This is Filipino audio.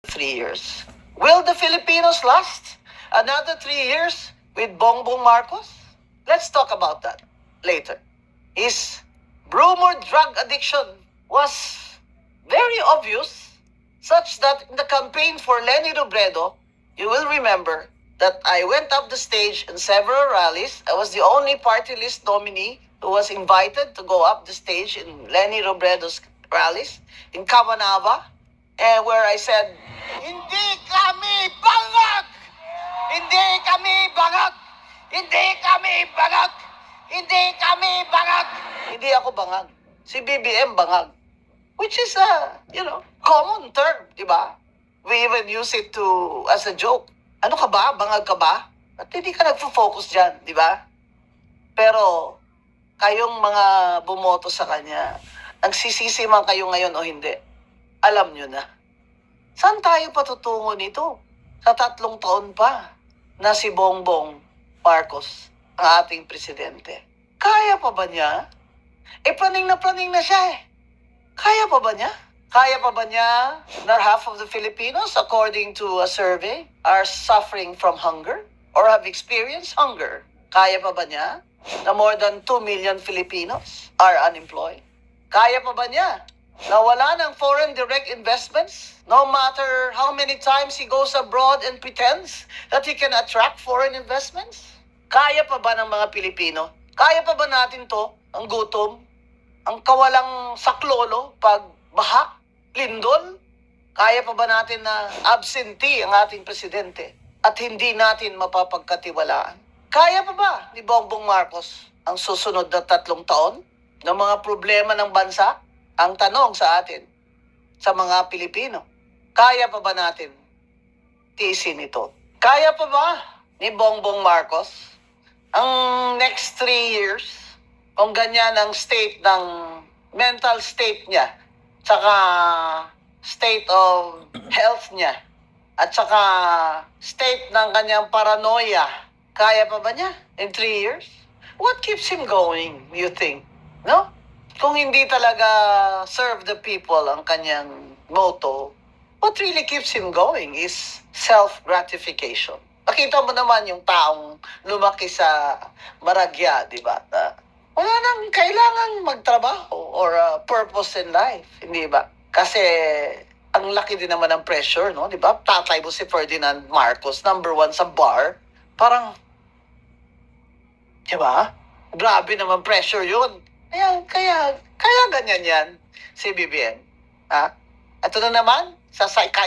3 years. Will the Filipinos last another 3 years with Bongbong Marcos? Let's talk about that later. His rumored drug addiction was very obvious, such that in the campaign for Leni Robredo, you will remember that I went up the stage in several rallies. I was the only party list nominee who was invited to go up the stage in Leni Robredo's rallies in Cabanava, and where I said, "Hindi kami bangag! Hindi kami bangag! Hindi kami bangag! Hindi kami bangag!" Hindi ako bangag. Si BBM bangag. Which is a, common term, di ba? We even use it as a joke. Ano ka ba? Bangag ka ba? At hindi ka nagfo-focus dyan, di ba? Pero, kayong mga bumoto sa kanya, nagsisisi man kayo ngayon o hindi, alam nyo na. Saan tayo patutungo nito? Sa 3 taon pa na si Bongbong Marcos, ang ating presidente. Kaya pa ba niya? Praning na siya eh. Kaya pa ba niya? Kaya pa ba niya na half of the Filipinos, according to a survey, are suffering from hunger or have experienced hunger? Kaya pa ba niya na more than 2 million Filipinos are unemployed? Kaya pa ba niya na wala ng foreign direct investments, no matter how many times he goes abroad and pretends that he can attract foreign investments? Kaya pa ba ng mga Pilipino? Kaya pa ba natin to, ang gutom, ang kawalang saklolo pag baha, lindol? Kaya pa ba natin na absentee ang ating presidente at hindi natin mapapagkatiwalaan? Kaya pa ba ni Bongbong Marcos ang susunod na 3 taon ng mga problema ng bansa? Ang tanong sa atin, sa mga Pilipino, kaya pa ba natin tiisin ito? Kaya pa ba ni Bongbong Marcos ang next 3 years, kung ganyan ang state ng mental state niya, tsaka state of health niya, at tsaka state ng kanyang paranoia, kaya pa ba niya in 3 years? What keeps him going, you think? No? Kung hindi talaga serve the people ang kanyang motto, what really keeps him going is self-gratification. Nakita mo naman yung taong lumaki sa Maragya, di ba? Wala nang kailangan magtrabaho or purpose in life, hindi ba? Kasi ang laki din naman ng pressure, no? Di ba? Tatay mo si Ferdinand Marcos, number 1 sa bar. Parang, di ba? Grabe naman pressure yun. Kaya ganyan yan si BBM. Ha? Ito na naman, sa